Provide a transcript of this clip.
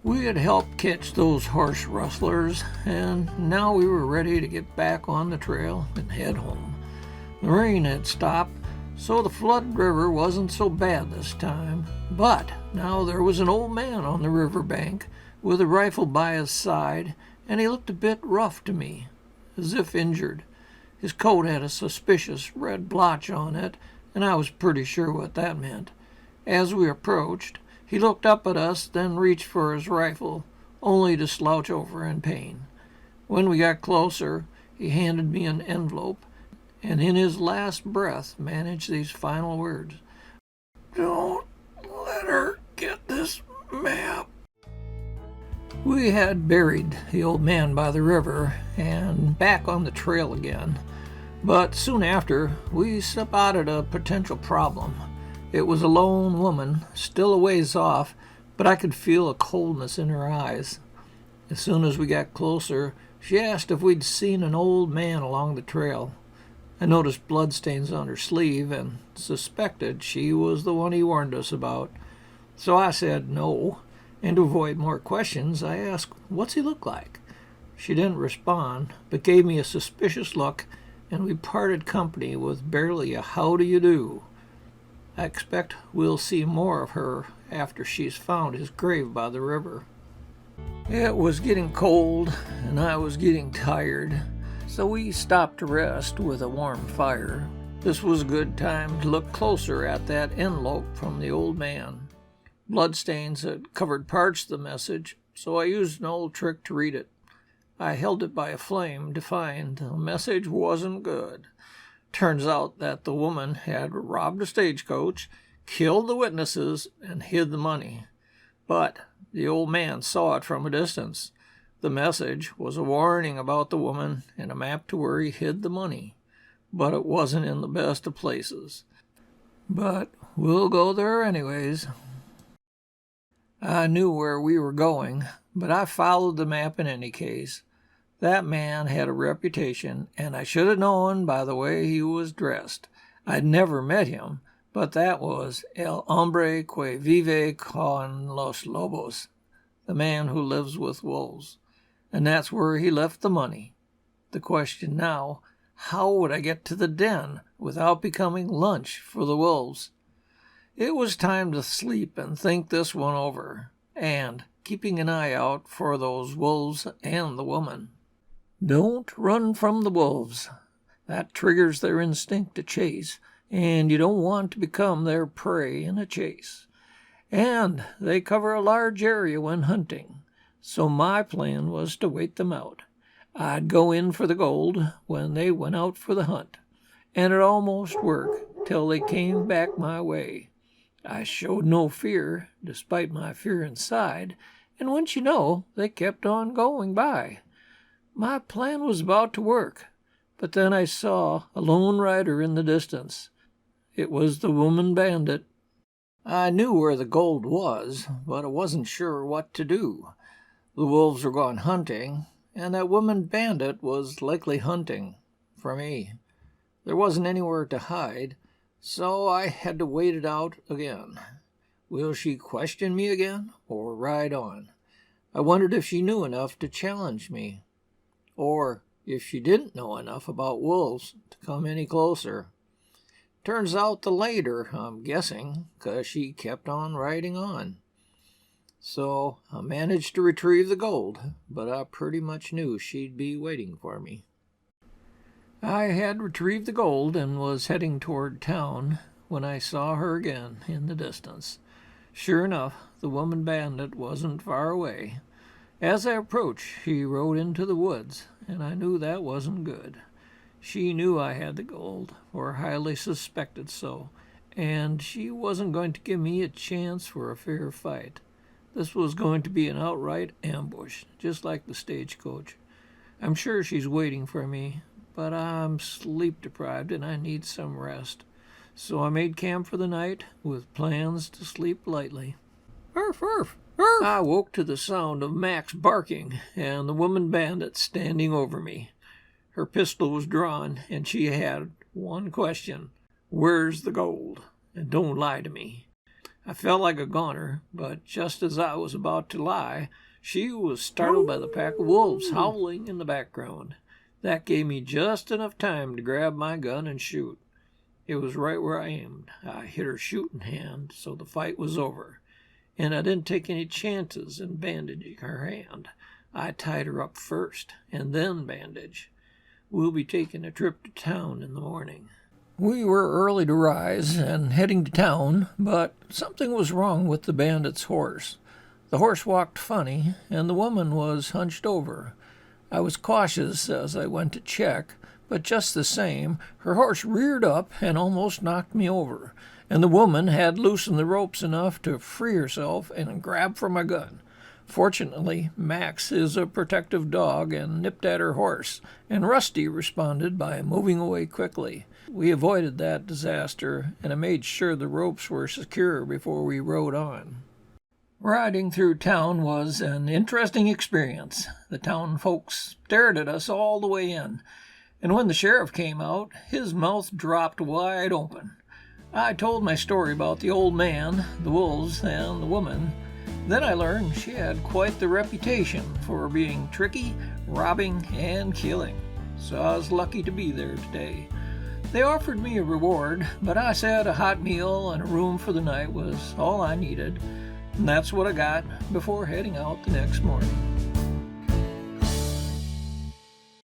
We had helped catch those horse rustlers, and now we were ready to get back on the trail and head home. The rain had stopped, so the flood river wasn't so bad this time. But now there was an old man on the river bank with a rifle by his side, and he looked a bit rough to me, as if injured. His coat had a suspicious red blotch on it, and I was pretty sure what that meant. As we approached, he looked up at us, then reached for his rifle, only to slouch over in pain. When we got closer, he handed me an envelope, and in his last breath managed these final words: "Don't let her get this map." We had buried the old man by the river and back on the trail again, but soon after we spotted a potential problem. It was a lone woman, still a ways off, but I could feel a coldness in her eyes. As soon as we got closer, she asked if we'd seen an old man along the trail. I noticed bloodstains on her sleeve and suspected she was the one he warned us about. So I said no, and to avoid more questions, I asked, "What's he look like?" She didn't respond, but gave me a suspicious look, and we parted company with barely a "how do you do." I expect we'll see more of her after she's found his grave by the river. It was getting cold, and I was getting tired, so we stopped to rest with a warm fire. This was a good time to look closer at that envelope from the old man. Bloodstains had covered parts of the message, so I used an old trick to read it. I held it by a flame to find the message wasn't good. Turns out that the woman had robbed a stagecoach, killed the witnesses, and hid the money. But the old man saw it from a distance. The message was a warning about the woman and a map to where he hid the money. But it wasn't in the best of places. But we'll go there anyways. I knew where we were going, but I followed the map in any case. That man had a reputation, and I should have known by the way he was dressed. I'd never met him, but that was el hombre que vive con los lobos, the man who lives with wolves. And that's where he left the money. The question now, how would I get to the den without becoming lunch for the wolves? It was time to sleep and think this one over, and keeping an eye out for those wolves and the woman. Don't run from the wolves. That triggers their instinct to chase, and you don't want to become their prey in a chase. And they cover a large area when hunting, so my plan was to wait them out. I'd go in for the gold when they went out for the hunt, and it almost worked till they came back my way. I showed no fear, despite my fear inside, and once you know, they kept on going by. My plan was about to work, but then I saw a lone rider in the distance. It was the woman bandit. I knew where the gold was, but I wasn't sure what to do. The wolves were gone hunting, and that woman bandit was likely hunting for me. There wasn't anywhere to hide, so I had to wait it out again. Will she question me again, or ride on? I wondered if she knew enough to challenge me, or if she didn't know enough about wolves to come any closer. Turns out the later, I'm guessing, 'cause she kept on riding on. So I managed to retrieve the gold, but I pretty much knew she'd be waiting for me. I had retrieved the gold and was heading toward town when I saw her again in the distance. Sure enough, the woman bandit wasn't far away. As I approached, she rode into the woods, and I knew that wasn't good. She knew I had the gold, or highly suspected so, and she wasn't going to give me a chance for a fair fight. This was going to be an outright ambush, just like the stagecoach. I'm sure she's waiting for me, but I'm sleep-deprived and I need some rest. So I made camp for the night with plans to sleep lightly. Arf, arf, arf. I woke to the sound of Max barking and the woman bandit standing over me. Her pistol was drawn, and she had one question: "Where's the gold? And don't lie to me." I felt like a goner, but just as I was about to lie, she was startled by the pack of wolves howling in the background. That gave me just enough time to grab my gun and shoot. It was right where I aimed. I hit her shooting hand, so the fight was over. And I didn't take any chances in bandaging her hand. I tied her up first, and then bandage. We'll be taking a trip to town in the morning. We were early to rise and heading to town, but something was wrong with the bandit's horse. The horse walked funny, and the woman was hunched over. I was cautious as I went to check, but just the same, her horse reared up and almost knocked me over, and the woman had loosened the ropes enough to free herself and grab for my gun. Fortunately, Max is a protective dog and nipped at her horse, and Rusty responded by moving away quickly. We avoided that disaster, and I made sure the ropes were secure before we rode on. Riding through town was an interesting experience. The town folks stared at us all the way in, and when the sheriff came out, his mouth dropped wide open. I told my story about the old man, the wolves, and the woman. Then I learned she had quite the reputation for being tricky, robbing, and killing. So I was lucky to be there today. They offered me a reward, but I said a hot meal and a room for the night was all I needed. And that's what I got before heading out the next morning.